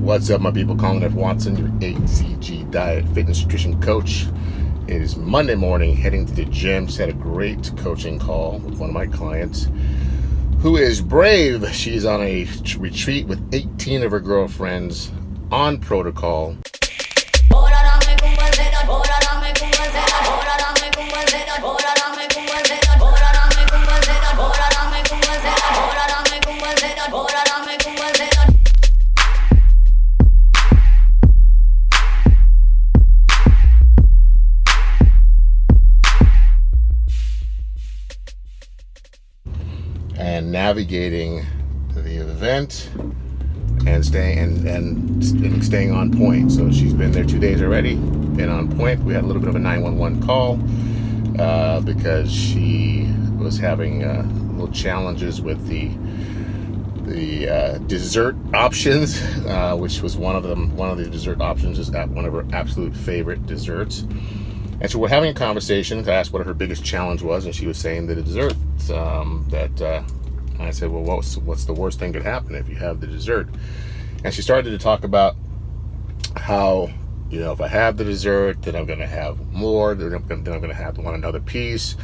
What's up, my people? Colin F. Watson, your ACG diet, fitness, nutrition coach. It is Monday morning, heading to the gym. Just had a great coaching call with one of my clients who is brave. She's on a retreat with 18 of her girlfriends on protocol. And navigating the event and staying on point. So she's been there 2 days already, been on point. We had a little bit of a 911 call because she was having little challenges with the dessert options, which was one of the dessert options is one of her absolute favorite desserts. And so we're having a conversation. I asked what her biggest challenge was, and she was saying the dessert. I said, well, what's the worst thing that could happen if you have the dessert? And she started to talk about how, if I have the dessert, then I'm going to have more. Then I'm going to have to want another piece,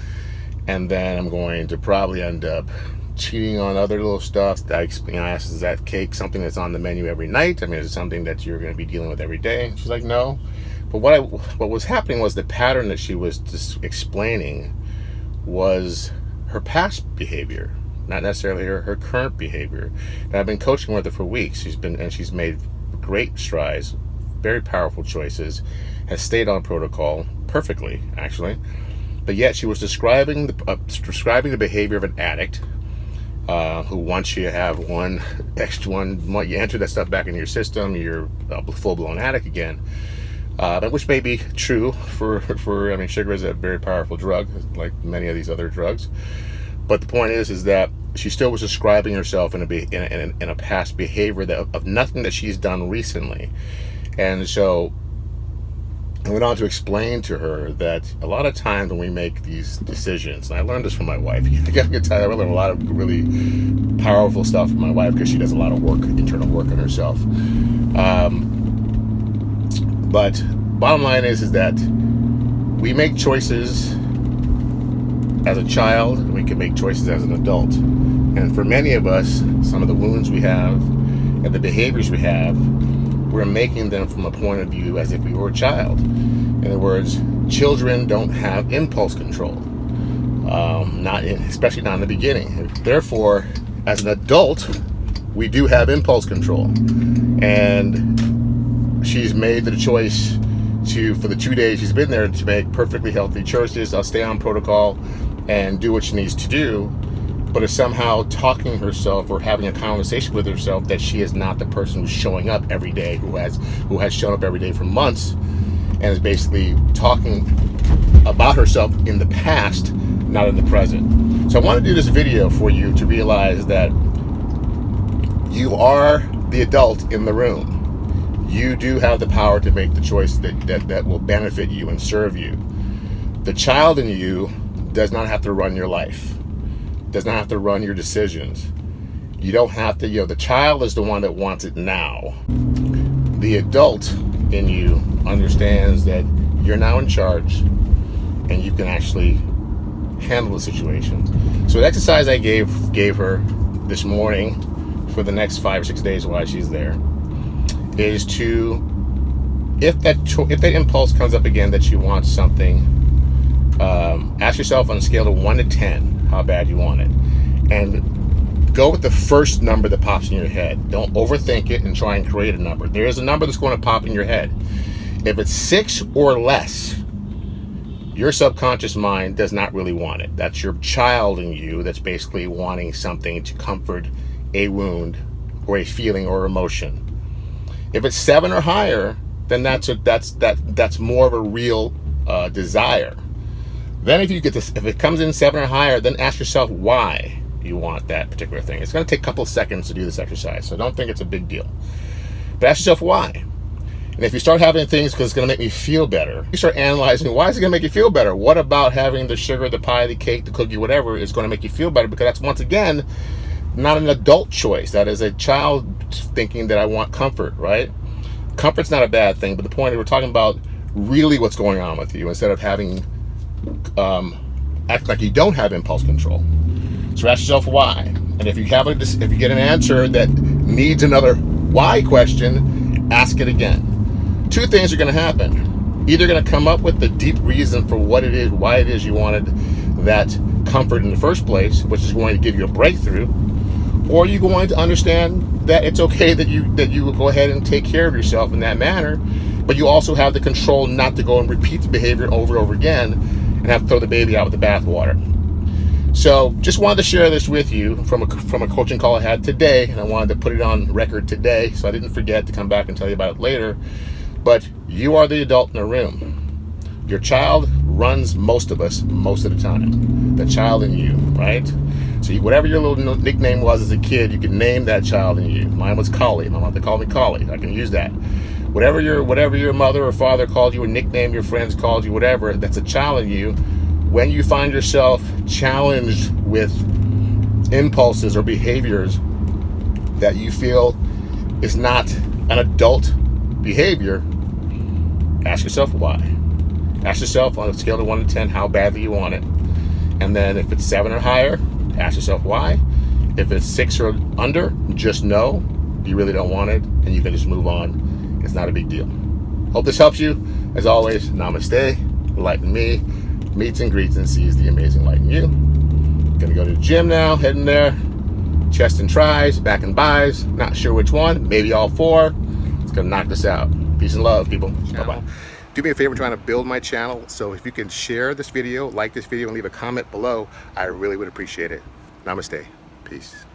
and then I'm going to probably end up cheating on other little stuff. I asked, is that cake something that's on the menu every night? I mean, is it something that you're going to be dealing with every day? And she's like, no. But what was happening was the pattern that she was just explaining was her past behavior, not necessarily her current behavior. And I've been coaching with her for weeks. She's made great strides, very powerful choices, has stayed on protocol perfectly, actually. But yet she was describing the behavior of an addict who, once you have one extra one, you enter that stuff back into your system, you're a full-blown addict again. Which may be true for sugar is a very powerful drug, like many of these other drugs. But the point is that she still was describing herself in a past behavior of nothing that she's done recently. And so I went on to explain to her that a lot of times when we make these decisions, and I learned this from my wife. I can tell you, I learned a lot of really powerful stuff from my wife because she does a lot of internal work on herself. But bottom line is that we make choices as a child, and we can make choices as an adult. And for many of us, some of the wounds we have and the behaviors we have, we're making them from a point of view as if we were a child. In other words, children don't have impulse control, especially not in the beginning. Therefore, as an adult, we do have impulse control. And she's made the choice for the 2 days she's been there, to make perfectly healthy choices. I'll stay on protocol and do what she needs to do, but is somehow talking herself or having a conversation with herself that she is not the person who's showing up every day, who has shown up every day for months, and is basically talking about herself in the past, not in the present. So I want to do this video for you to realize that you are the adult in the room. You do have the power to make the choice that will benefit you and serve you. The child in you does not have to run your life, does not have to run your decisions. You don't have to, the child is the one that wants it now. The adult in you understands that you're now in charge and you can actually handle the situation. So the exercise I gave her this morning for the next 5 or 6 days while she's there is to, if that impulse comes up again that you want something, ask yourself on a scale of 1 to 10 how bad you want it, and go with the first number that pops in your head. Don't overthink it and try and create a number. There is a number that's going to pop in your head. If it's 6 or less, your subconscious mind does not really want it. That's your child in you that's basically wanting something to comfort a wound or a feeling or emotion. If it's 7 or higher, then that's more of a real desire. Then if it comes in 7 or higher, then ask yourself why you want that particular thing. It's going to take a couple of seconds to do this exercise, so don't think it's a big deal. But ask yourself why. And if you start having things because it's going to make me feel better, you start analyzing, why is it going to make you feel better? What about having the sugar, the pie, the cake, the cookie, whatever is going to make you feel better? Because that's, once again, not an adult choice. That is a child thinking that I want comfort, right? Comfort's not a bad thing, but the point is we're talking about really what's going on with you instead of having act like you don't have impulse control. So ask yourself why, and if you get an answer that needs another why question, ask it again. Two things are going to happen. Either going to come up with the deep reason for why it is you wanted that comfort in the first place, which is going to give you a breakthrough, or you're going to understand that it's okay that you go ahead and take care of yourself in that manner, but you also have the control not to go and repeat the behavior over and over again and have to throw the baby out with the bathwater. So just wanted to share this with you from a coaching call I had today, and I wanted to put it on record today so I didn't forget to come back and tell you about it later. But you are the adult in the room. Your child runs most of us most of the time. The child in you, right? So whatever your little nickname was as a kid, you can name that child in you. Mine was Collie. My mother called me Collie. I can use that. Whatever your mother or father called you, or nickname your friends called you, whatever, that's a child in you. When you find yourself challenged with impulses or behaviors that you feel is not an adult behavior, ask yourself why. Ask yourself on a scale of 1 to 10 how badly you want it. And then if it's 7 or higher, ask yourself why. If it's 6 or under, just know you really don't want it and you can just move on. It's not a big deal. Hope this helps you. As always, namaste, light in me, meets and greets and sees the amazing light in you. Gonna go to the gym now, heading there. Chest and tries, back and buys, not sure which one, maybe all 4. It's gonna knock this out. Peace and love, people. Bye-bye. Do me a favor trying to build my channel, so if you can share this video, like this video, and leave a comment below, I really would appreciate it. Namaste. Peace.